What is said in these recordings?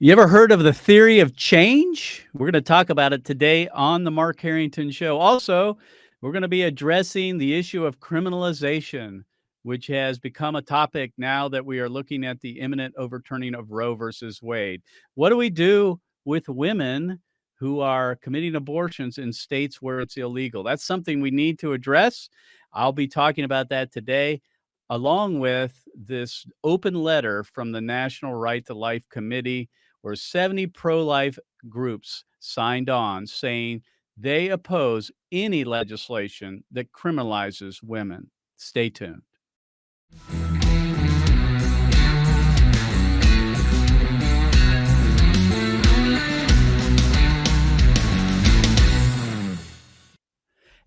You ever heard of the theory of change? We're going to talk about it today on the Mark Harrington Show. Also, we're going to be addressing the issue of criminalization, which has become a topic now that we are looking at the imminent overturning of Roe versus Wade. What do we do with women who are committing abortions in states where it's illegal? That's something we need to address. I'll be talking about that today, along with this open letter from the National Right to Life Committee where 70 pro-life groups signed on saying they oppose any legislation that criminalizes women. Stay tuned.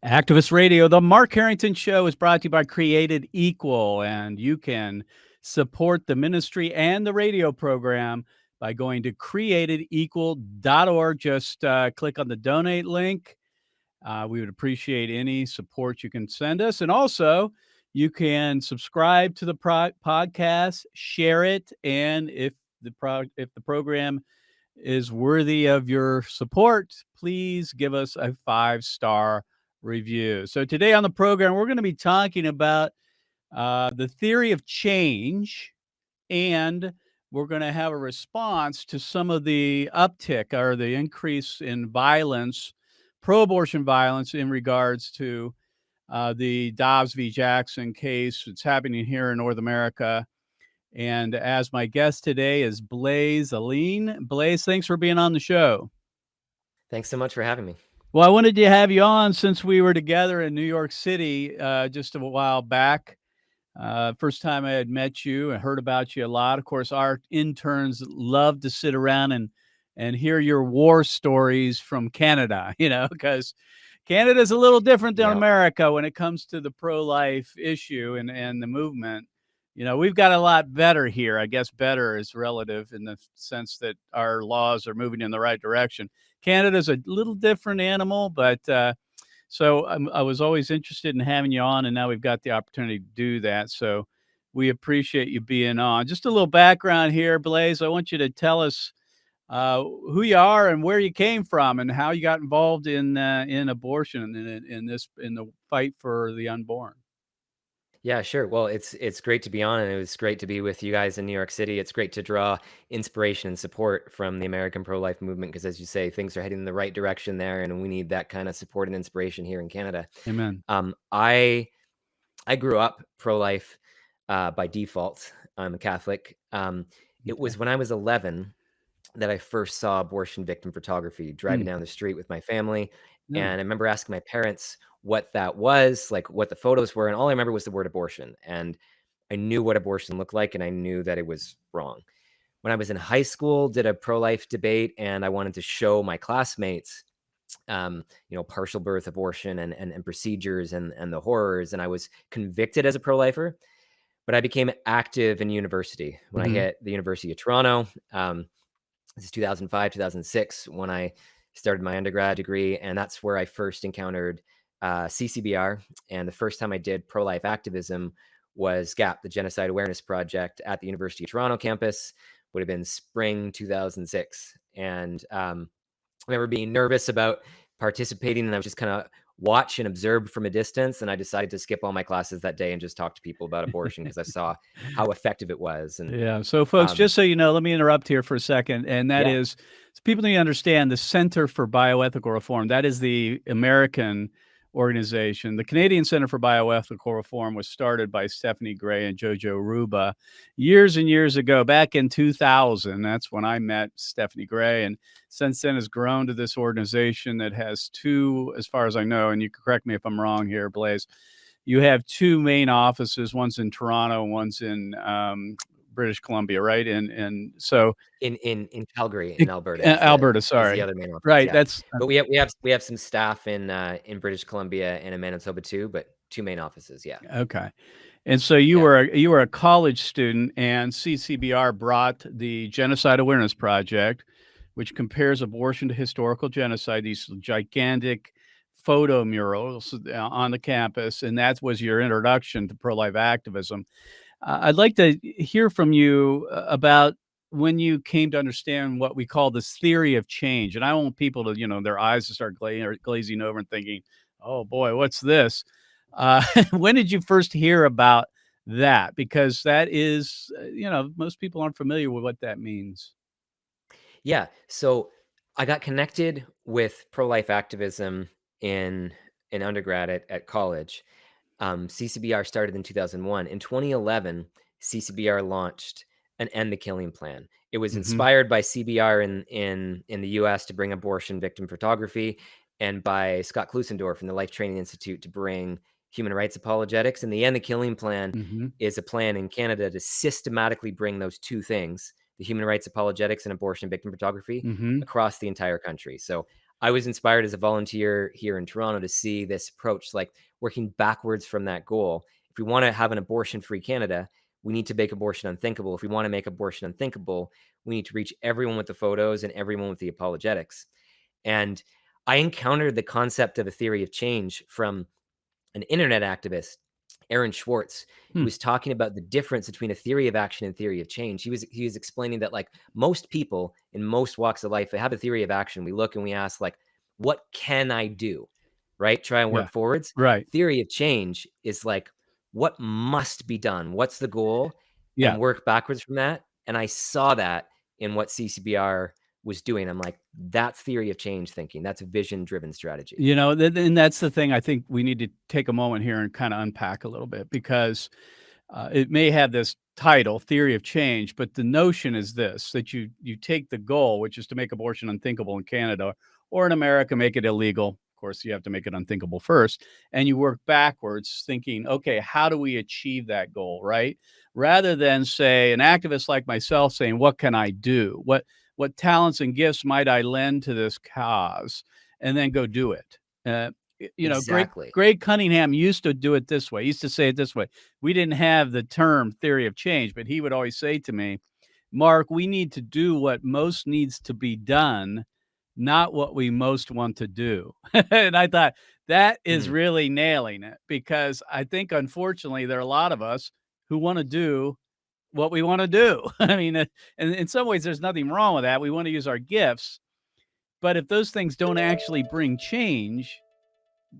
Activist Radio, the Mark Harrington Show is brought to you by Created Equal, and you can support the ministry and the radio program by going to createdequal.org. Just click on the donate link. We would appreciate any support you can send us. And also, you can subscribe to the podcast, share it, and if the program is worthy of your support, please give us a 5-star review. So today on the program, we're going to be talking about the theory of change, and we're going to have a response to some of the uptick or the increase in violence, pro-abortion violence in regards to the Dobbs v. Jackson case. It's happening here in North America. And as my guest today is Blaise Alleyne. Blaise, thanks for being on the show. Thanks so much for having me. Well, I wanted to have you on since we were together in New York City just a while back. First time I had met you and heard about you a lot. Of course, our interns love to sit around and hear your war stories from Canada, because Canada's a little different than America when it comes to the pro-life issue and the movement. We've got a lot better here. I guess better is relative in the sense that our laws are moving in the right direction. Canada's a little different animal, but so I was always interested in having you on, and now we've got the opportunity to do that. So we appreciate you being on. Just a little background here, Blaise. I want you to tell us who you are and where you came from and how you got involved in abortion and in the fight for the unborn. Yeah, sure. Well, it's great to be on, and it was great to be with you guys in New York City. It's great to draw inspiration and support from the American pro-life movement because, as you say, things are heading in the right direction there, and we need that kind of support and inspiration here in Canada. Amen. I grew up pro-life by default. I'm a Catholic. It was when I was 11 that I first saw abortion victim photography driving down the street with my family. And I remember asking my parents what that was, like what the photos were. And all I remember was the word abortion. And I knew what abortion looked like, and I knew that it was wrong. When I was in high school, did a pro-life debate, and I wanted to show my classmates, partial birth abortion and procedures and the horrors. And I was convicted as a pro-lifer, but I became active in university when I hit the University of Toronto. This is 2005, 2006, when I started my undergrad degree, and that's where I first encountered CCBR. And the first time I did pro-life activism was GAP, the Genocide Awareness Project at the University of Toronto campus. Would have been spring 2006. And I remember being nervous about participating, and I was just kind of watch and observe from a distance. And I decided to skip all my classes that day and just talk to people about abortion because I saw how effective it was. And yeah. So folks, just so you know, let me interrupt here for a second. And that is, so people need to understand the Center for Bioethical Reform. That is the American organization. The Canadian Center for Bioethical Reform was started by Stephanie Gray and Jojo Ruba years and years ago, back in 2000. That's when I met Stephanie Gray. And since then has grown to this organization that has two, as far as I know, and you can correct me if I'm wrong here, Blaise, you have two main offices. One's in Toronto, one's in British Columbia, right? And so in Calgary, in Alberta. Alberta, sorry. Is the other main office. Right. Yeah. But we have some staff in British Columbia and in Manitoba too, but two main offices. Yeah. Okay. And so you were a college student, and CCBR brought the Genocide Awareness Project, which compares abortion to historical genocide, these gigantic photo murals on the campus, and that was your introduction to pro-life activism. I'd like to hear from you about when you came to understand what we call this theory of change? And I want people to, their eyes to start glazing over and thinking, "Oh boy, what's this?" When did you first hear about that? Because that is, most people aren't familiar with what that means. Yeah. So I got connected with pro-life activism in undergrad at college. CCBR started in 2001. In 2011, CCBR launched an End the Killing plan. It was Mhm. inspired by CBR in the US to bring abortion victim photography, and by Scott Klusendorf from the Life Training Institute to bring human rights apologetics. And the End the Killing plan Mhm. is a plan in Canada to systematically bring those two things, the human rights apologetics and abortion victim photography, Mhm. across the entire country. So I was inspired as a volunteer here in Toronto to see this approach, like working backwards from that goal. If we want to have an abortion-free Canada, we need to make abortion unthinkable. If we want to make abortion unthinkable, we need to reach everyone with the photos and everyone with the apologetics. And I encountered the concept of a theory of change from an internet activist, Aaron Schwartz, who Hmm. was talking about the difference between a theory of action and theory of change. He was explaining that, like, most people in most walks of life, they have a theory of action. We look and we ask, like, what can I do? Right? Try and Yeah. work forwards. Right. Theory of change is like, what must be done? What's the goal? Yeah. And work backwards from that. And I saw that in what CCBR was doing. I'm like, that's theory of change thinking. That's vision driven strategy. And that's the thing I think we need to take a moment here and kind of unpack a little bit because it may have this title, theory of change, but the notion is this: that you take the goal, which is to make abortion unthinkable in Canada or in America, make it illegal. Of course, you have to make it unthinkable first, and you work backwards, thinking, okay, how do we achieve that goal, right? Rather than say an activist like myself saying, what can I do? What talents and gifts might I lend to this cause, and then go do it. Greg Exactly. Greg Cunningham used to do it this way. He used to say it this way: we didn't have the term theory of change, but he would always say to me, "Mark, we need to do what most needs to be done, not what we most want to do." And I thought that is Mhm. really nailing it because I think, unfortunately, there are a lot of us who want to do what we want to do. I mean, and in some ways, there's nothing wrong with that. We want to use our gifts, but if those things don't actually bring change,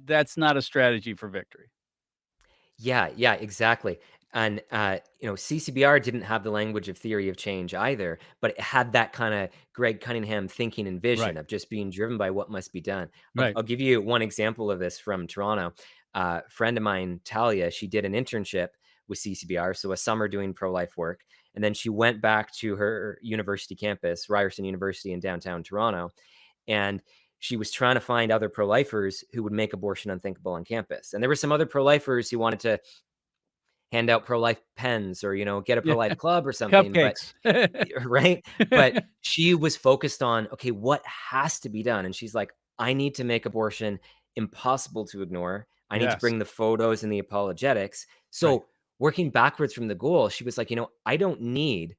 that's not a strategy for victory. Yeah, yeah, exactly. And CCBR didn't have the language of theory of change either, but it had that kind of Greg Cunningham thinking and vision Right, of just being driven by what must be done. I'll, right. I'll give you one example of this from Toronto. A friend of mine, Talia, she did an internship with CCBR, so a summer doing pro-life work, and then she went back to her university campus, Ryerson University in downtown Toronto, and she was trying to find other pro-lifers who would make abortion unthinkable on campus. And there were some other pro-lifers who wanted to hand out pro-life pens or, get a Yeah, pro-life club or something, but cupcakes. right? But she was focused on, okay, what has to be done? And she's like, I need to make abortion impossible to ignore. I need to Yes, bring the photos and the apologetics. right. So working backwards from the goal, she was like, I don't need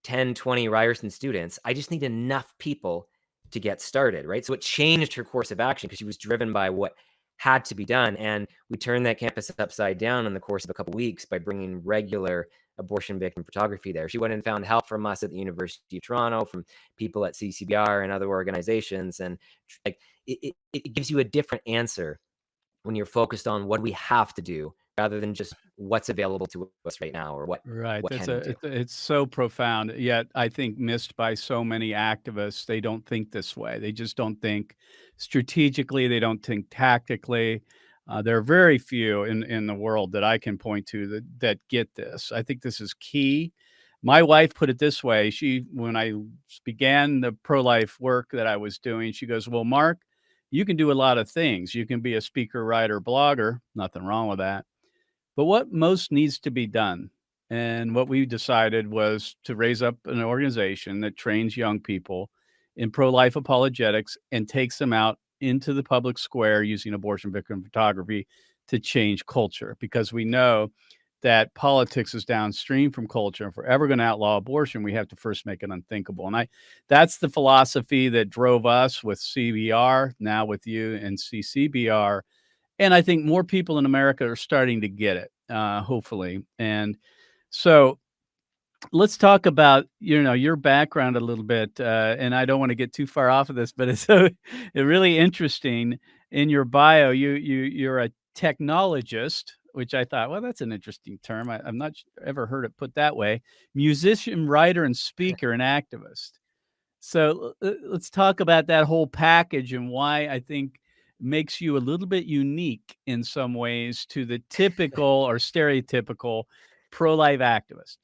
10, 20 Ryerson students. I just need enough people to get started, right? So it changed her course of action because she was driven by what had to be done. And we turned that campus upside down in the course of a couple weeks by bringing regular abortion victim photography there. She went and found help from us at the University of Toronto, from people at CCBR and other organizations. And like it gives you a different answer when you're focused on what we have to do rather than just what's available to us right now or what Right, what that's can we a do. it's so profound, yet I think missed by so many activists. They don't think this way. They just don't think strategically, they don't think tactically. There are very few in the world that I can point to that get this. I think this is key. My wife put it this way. When I began the pro-life work that I was doing, she goes, "Well, Mark, you can do a lot of things. You can be a speaker, writer, blogger, nothing wrong with that. But what most needs to be done?" And what we decided was to raise up an organization that trains young people in pro-life apologetics and takes them out into the public square using abortion victim photography to change culture. Because we know that politics is downstream from culture. If we're ever going to outlaw abortion, we have to first make it unthinkable. And that's the philosophy that drove us with CBR, now with you and CCBR, and I think more people in America are starting to get it, hopefully. And so let's talk about, your background a little bit, and I don't wanna get too far off of this, but it's so really interesting. In your bio, you're a technologist, which I thought, "Well, that's an interesting term." I'm not ever heard it put that way. Musician, writer, and speaker, and activist. So, let's talk about that whole package and why I think makes you a little bit unique in some ways to the typical or stereotypical pro-life activist.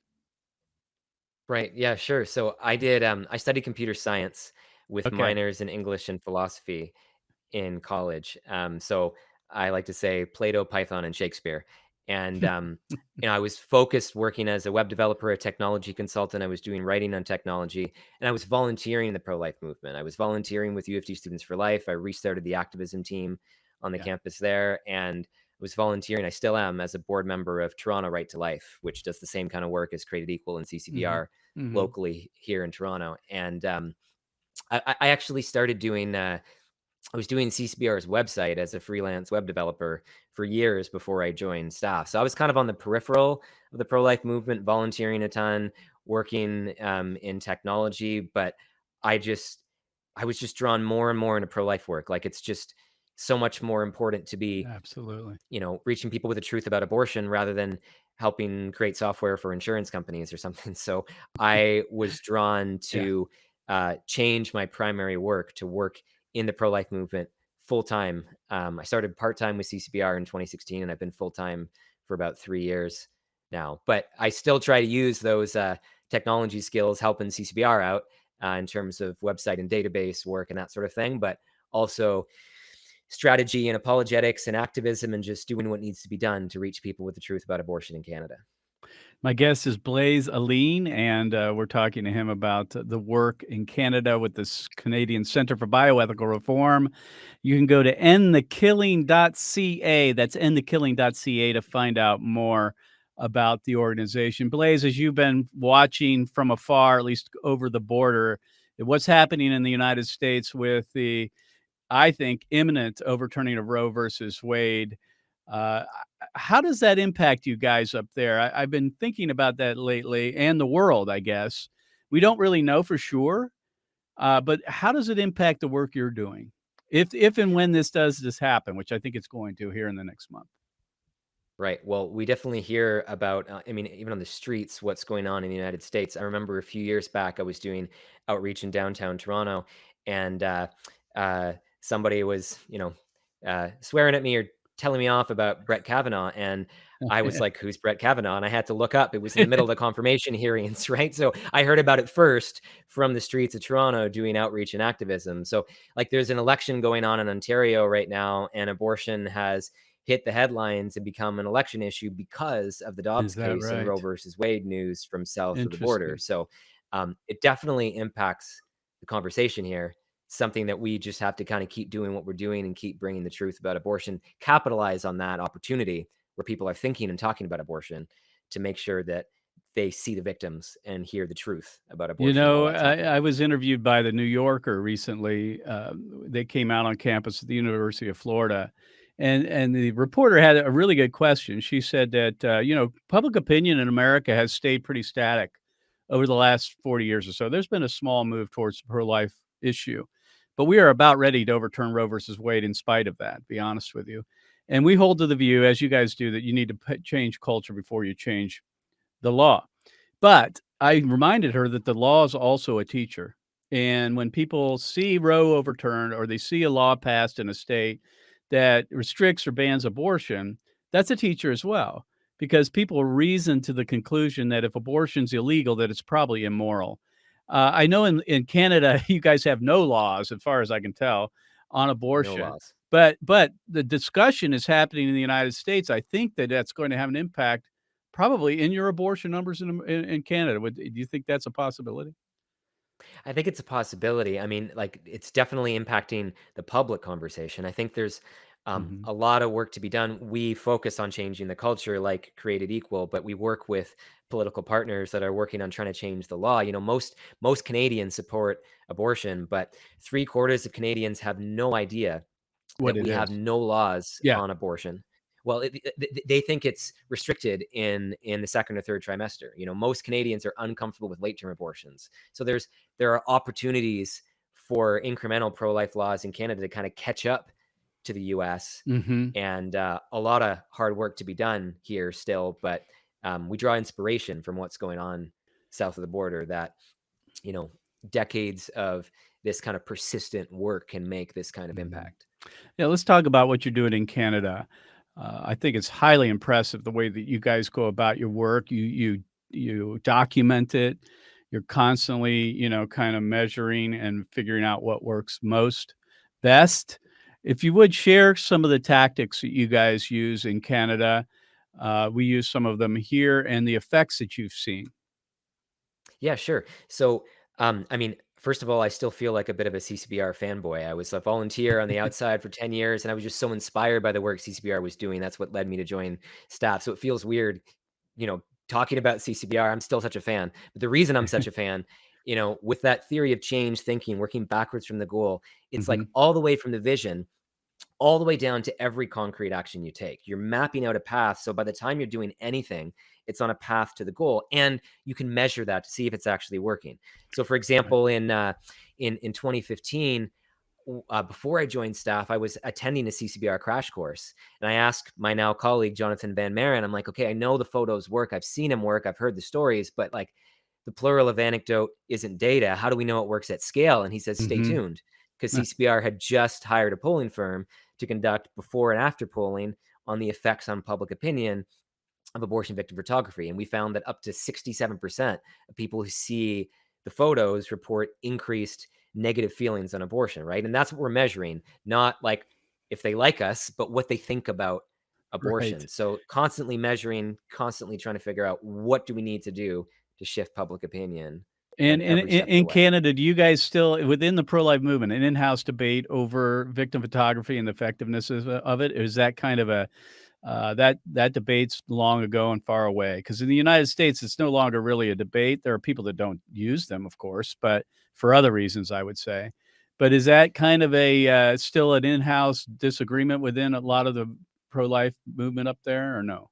Right. Yeah, sure. So I studied computer science with Okay. minors in English and philosophy in college. So I like to say Plato, Python, and Shakespeare. And I was focused working as a web developer, a technology consultant. I was doing writing on technology, and I was volunteering in the pro-life movement. I was volunteering with U of T Students for Life. I restarted the activism team on the Yeah. campus there, and was volunteering. I still am as a board member of Toronto Right to Life, which does the same kind of work as Created Equal and Mhm. CCBR Mhm. locally here in Toronto. And I actually started doing. I was doing CCBR's website as a freelance web developer for years before I joined staff. So I was kind of on the peripheral of the pro life movement, volunteering a ton, working in technology. But I just, I was just drawn more and more into pro life work. Like it's just so much more important to be Absolutely. reaching people with the truth about abortion rather than helping create software for insurance companies or something. So I was drawn Yeah. to change my primary work to work in the pro life movement full time. I started part time with CCBR in 2016, and I've been full time for about 3 years now. But I still try to use those technology skills helping CCBR out in terms of website and database work and that sort of thing. But also strategy and apologetics and activism and just doing what needs to be done to reach people with the truth about abortion in Canada. My guest is Blaise Alleyne, and we're talking to him about the work in Canada with this Canadian Centre for Bioethical Reform. You can go to endthekilling.ca. That's endthekilling.ca to find out more about the organization. Blaise, as you've been watching from afar, at least over the border, what's happening in the United States with the, I think, imminent overturning of Roe versus Wade. Uh, how does that impact you guys up there? I've been thinking about that lately, and the world, I guess. We don't really know for sure, but how does it impact the work you're doing? If and when this happen, which I think it's going to here in the next month. Right. Well, we definitely hear about, I mean, even on the streets, what's going on in the United States. I remember a few years back, I was doing outreach in downtown Toronto, and somebody was, swearing at me or telling me off about Brett Kavanaugh. And I was like, who's Brett Kavanaugh? And I had to look up. It was in the middle of the confirmation hearings, right? So I heard about it first from the streets of Toronto doing outreach and activism. So, like, there's an election going on in Ontario right now, and abortion has hit the headlines and become an election issue because of the Is Dobbs that case and Roe right? versus Wade news from south of the border. Interesting. So it definitely impacts the conversation here. Something that we just have to kind of keep doing what we're doing and keep bringing the truth about abortion, capitalize on that opportunity where people are thinking and talking about abortion to make sure that they see the victims and hear the truth about abortion while that's happening. I was interviewed by the New Yorker recently. They came out on campus at the University of Florida, and the reporter had a really good question. She said that public opinion in America has stayed pretty static over the last 40 years or so. There's been a small move towards the pro-life issue, but we are about ready to overturn Roe versus Wade in spite of that. Be honest with you, and we hold to the view, as you guys do, that you need to change culture before you change the law. But I reminded her that the law is also a teacher. And when people see Roe overturned or they see a law passed in a state that restricts or bans abortion, that's a teacher as well. Because people reason to the conclusion that if abortion's illegal, that it's probably immoral. I know in Canada, you guys have no laws, as far as I can tell, on No abortion. laws. But the discussion is happening in the United States. I think that that's going to have an impact probably in your abortion numbers in Canada. Do you think that's a possibility? I think it's a possibility. I mean, like, it's definitely impacting the public conversation. I think there's Mhm. a lot of work to be done. We focus on changing the culture, like Created Equal, but we work with political partners that are working on trying to change the law. Most Canadians support abortion, but 3/4 of Canadians have no idea What that it we have is. no laws Yeah. on abortion. Well, they think it's restricted in the second or third trimester. Most Canadians are uncomfortable with late-term abortions. So there are opportunities for incremental pro-life laws in Canada to kind of catch up to the US, and a lot of hard work to be done here still, but we draw inspiration from what's going on south of the border, that decades of this kind of persistent work can make this kind of impact. Yeah, let's talk about what you're doing in Canada. I think it's highly impressive the way that you guys go about your work. You document it. You're constantly, kind of measuring and figuring out what works best. If you would share some of the tactics that you guys use in Canada, we use some of them here, and the effects that you've seen. Yeah, sure. So, first of all, I still feel like a bit of a CCBR fanboy. I was a volunteer on the outside for 10 years, and I was just so inspired by the work CCBR was doing. That's what led me to join staff. So it feels weird, talking about CCBR. I'm still such a fan. But the reason I'm such a fan, with that theory of change thinking, working backwards from the goal, it's like all the way from the vision all the way down to every concrete action you take. You're mapping out a path. So by the time you're doing anything, it's on a path to the goal, and you can measure that to see if it's actually working. So, for example, in 2015, before I joined staff, I was attending a CCBR crash course, and I asked my now colleague Jonathan Van Maren, I'm like, okay, I know the photos work, I've seen them work, I've heard the stories, but like the plural of anecdote isn't data. How do we know it works at scale? And he says, stay tuned, because CCBR had just hired a polling firm to conduct before and after polling on the effects on public opinion of abortion victim photography. And we found that up to 67% of people who see the photos report increased negative feelings on abortion, right? And that's what we're measuring, not like if they like us, but what they think about abortion. Right. So constantly measuring, constantly trying to figure out what do we need to do to shift public opinion And at in every in step of the in way. Canada, do you guys still within the pro-life movement, an in-house debate over victim photography and the effectiveness of it? Is that kind of a that debate's long ago and far away? Because in the United States, it's no longer really a debate. There are people that don't use them, of course, but for other reasons, I would say. But is that kind of a still an in-house disagreement within a lot of the pro-life movement up there, or no?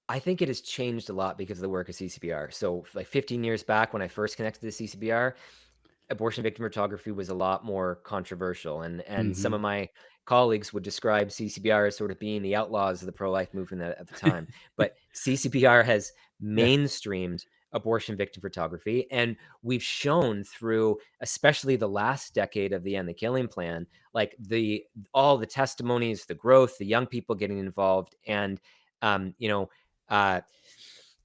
I think it has changed a lot because of the work of CCBR. So, like 15 years back, when I first connected to CCBR, abortion victim photography was a lot more controversial, and some of Mhm. my colleagues would describe CCBR as sort of being the outlaws of the pro-life movement at the time. But CCBR has Yeah, mainstreamed abortion victim photography, and we've shown through, especially the last decade of the End the Killing plan, like all the testimonies, the growth, the young people getting involved, and um, you know. Uh,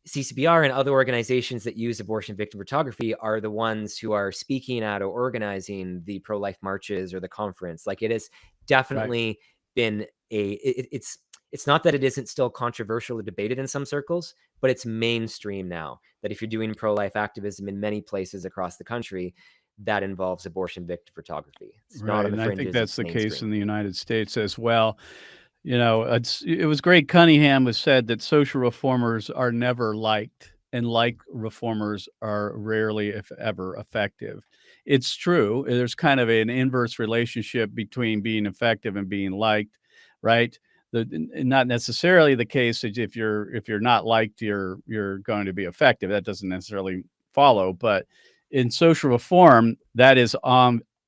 CCBR and other organizations that use abortion victim photography are the ones who are speaking at or organizing the pro-life marches or the conference. Like, it has right. definitely been it's not that it isn't still controversial or debated in some circles, but it's mainstream now, that if you're doing pro-life activism in many places across the country, that involves abortion victim photography. It's not Right, on the and I think fringes, that's it's the case mainstream. in the United States as well. It was great. Cunningham was said that social reformers are never liked, and like reformers are rarely, if ever, effective. It's true. There's kind of an inverse relationship between being effective and being liked, right? Not necessarily the case that if you're not liked, you're going to be effective. That doesn't necessarily follow, but in social reform, that is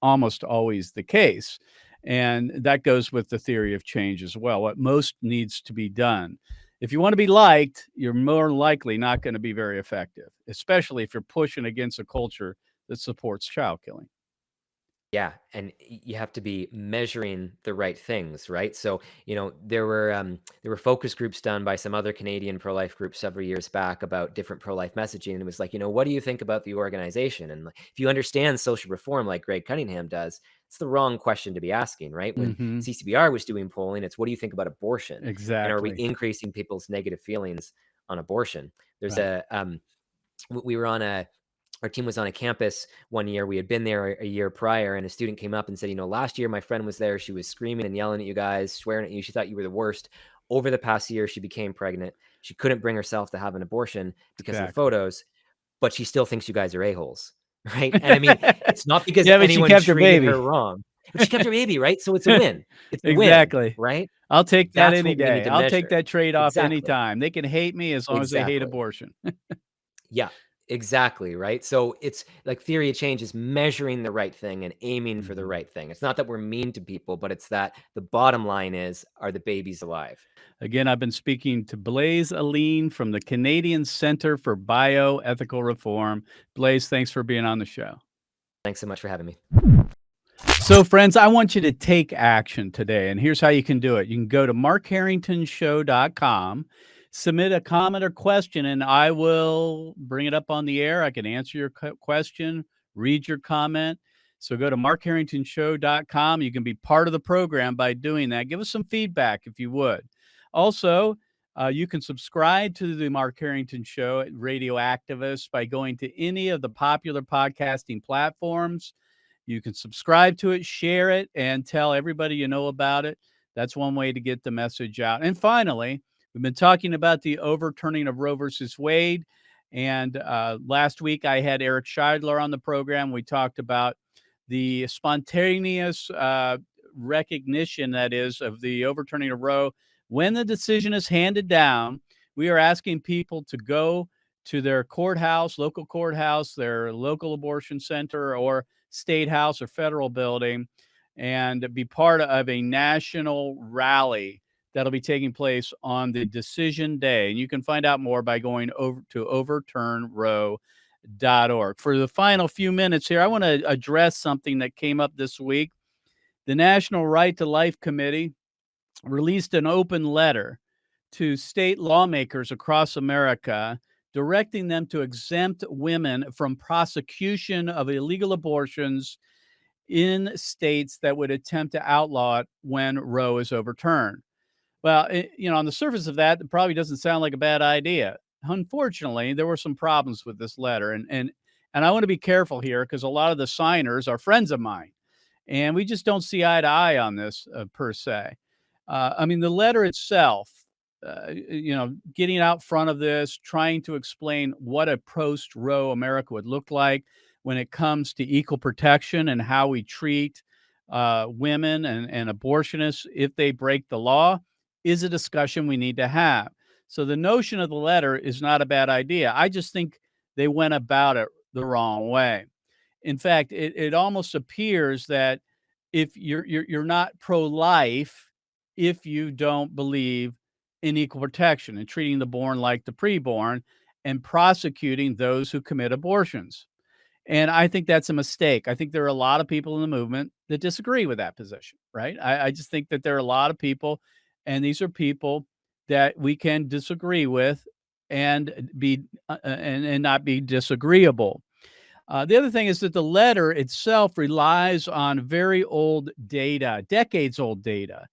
almost always the case. And that goes with the theory of change as well. What most needs to be done. If you want to be liked, you're more likely not going to be very effective, especially if you're pushing against a culture that supports child killing. Yeah, and you have to be measuring the right things, right? So, there were focus groups done by some other Canadian pro-life groups several years back about different pro-life messaging, and it was like, what do you think about the organization? And like, if you understand social reform like Greg Cunningham does, it's the wrong question to be asking, right? When Mhm. CCBR was doing polling, it's what do you think about abortion, and are we Exactly. increasing people's negative feelings on abortion? There's Right. a we were on a our team was on a campus one year. We had been there a year prior, and a student came up and said, last year my friend was there. She was screaming and yelling at you guys, swearing at you. She thought you were the worst. Over the past year, she became pregnant. She couldn't bring herself to have an abortion because of the Exactly. photos, but she still thinks you guys are a-holes, right? And I mean, it's not because Yeah, but she anyone kept her treated baby. her wrong, but she kept her baby, right? So it's a win. It's a win, Exactly. right? I'll take that That's any what we need day. to I'll take measure. that trade-off Exactly. anytime. They can hate me as long as they hate Exactly. abortion. Yeah, exactly, right? So it's like theory of change is measuring the right thing and aiming for the Mhm. right thing. It's not that we're mean to people, but it's that the bottom line is, are the babies alive? Again, I've been speaking to Blaise Alleyne from the Canadian Center for Bioethical Reform. Blaise, thanks for being on the show. Thanks so much for having me. So, friends, I want you to take action today, and here's how you can do it. You can go to markharringtonshow.com, submit a comment or question, and I will bring it up on the air. I can answer your question, read your comment. So go to markharringtonshow.com. You can be part of the program by doing that. Give us some feedback if you would. Also, you can subscribe to the Mark Harrington Show at Radio Activist by going to any of the popular podcasting platforms. You can subscribe to it, share it, and tell everybody you know about it. That's one way to get the message out. And finally, we've been talking about the overturning of Roe versus Wade. And last week, I had Eric Scheidler on the program. We talked about the spontaneous recognition, that is, of the overturning of Roe. When the decision is handed down, we are asking people to go to their courthouse, local courthouse, their local abortion center, or state house or federal building, and be part of a national rally that'll be taking place on the decision day. And you can find out more by going over to overturnroe.org. For the final few minutes here, I want to address something that came up this week. The National Right to Life Committee released an open letter to state lawmakers across America, directing them to exempt women from prosecution of illegal abortions in states that would attempt to outlaw it when Roe is overturned. Well, on the surface of that, it probably doesn't sound like a bad idea. Unfortunately, there were some problems with this letter, and I want to be careful here because a lot of the signers are friends of mine, and we just don't see eye to eye on this per se. I mean, the letter itself, getting out front of this, trying to explain what a post-Roe America would look like when it comes to equal protection and how we treat women and abortionists if they break the law is a discussion we need to have. So the notion of the letter is not a bad idea. I just think they went about it the wrong way. In fact, it almost appears that if you're not pro-life if you don't believe in equal protection and treating the born like the preborn and prosecuting those who commit abortions. And I think that's a mistake. I think there are a lot of people in the movement that disagree with that position, right? I just think that there are a lot of people, and these are people that we can disagree with and be and not be disagreeable. The other thing is that the letter itself relies on very old data, decades old data.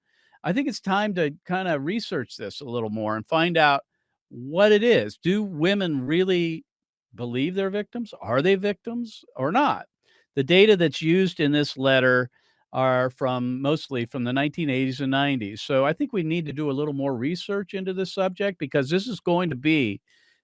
I think it's time to kind of research this a little more and find out what it is. Do women really believe they're victims? Are they victims or not? The data that's used in this letter are mostly from the 1980s and 90s. So I think we need to do a little more research into this subject because this is going to be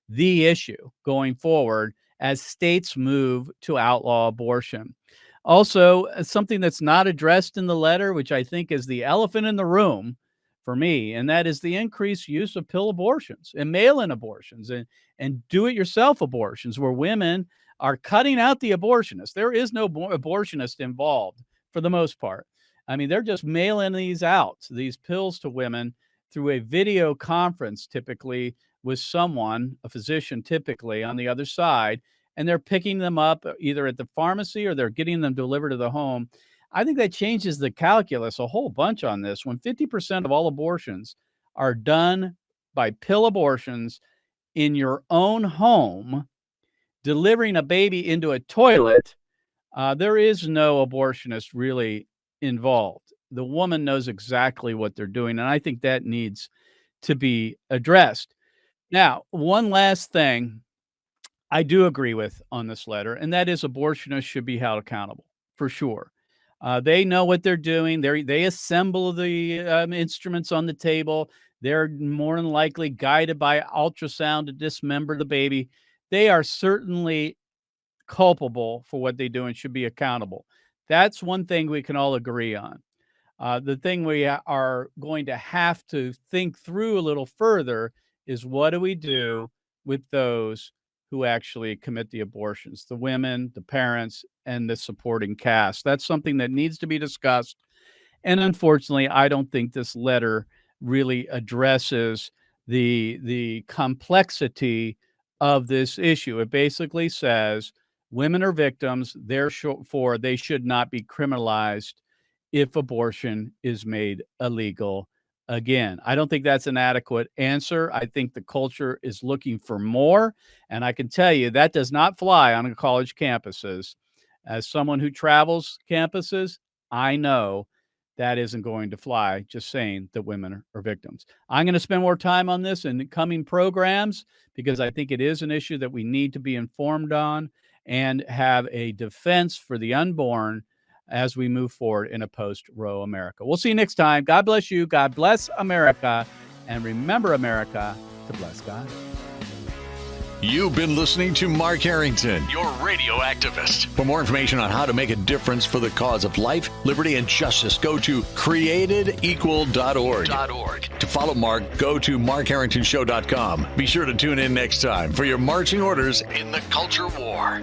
the issue going forward as states move to outlaw abortion. Also, something that's not addressed in the letter, which I think is the elephant in the room for me, and that is the increased use of pill abortions and mail-in abortions and do-it-yourself abortions where women are cutting out the abortionist. There is no abortionist involved for the most part. I mean, they're just mailing these pills to women through a video conference, typically with someone, a physician typically, on the other side, and they're picking them up either at the pharmacy or they're getting them delivered to the home. I think that changes the calculus a whole bunch on this. When 50% of all abortions are done by pill abortions in your own home, delivering a baby into a toilet, there is no abortionist really involved. The woman knows exactly what they're doing, and I think that needs to be addressed. Now, one last thing I do agree with on this letter, and that is abortionists should be held accountable for sure. They know what they're doing. They assemble the instruments on the table. They're more than likely guided by ultrasound to dismember the baby. They are certainly culpable for what they do and should be accountable. That's one thing we can all agree on. The thing we are going to have to think through a little further is, what do we do with those who actually commit the abortions, the women, the parents, and the supporting cast? That's something that needs to be discussed. And unfortunately, I don't think this letter really addresses the complexity of this issue. It basically says women are victims, therefore they should not be criminalized if abortion is made illegal again. I don't think that's an adequate answer. I think the culture is looking for more, and I can tell you that does not fly on college campuses. As someone who travels campuses, I know that isn't going to fly, just saying that women are victims. I'm going to spend more time on this in coming programs because I think it is an issue that we need to be informed on and have a defense for the unborn as we move forward in a post-Roe America. We'll see you next time. God bless you. God bless America. And remember, America, to bless God. You've been listening to Mark Harrington, your radio activist. For more information on how to make a difference for the cause of life, liberty, and justice, go to createdequal.org. To follow Mark, go to markharringtonshow.com. Be sure to tune in next time for your marching orders in the culture war.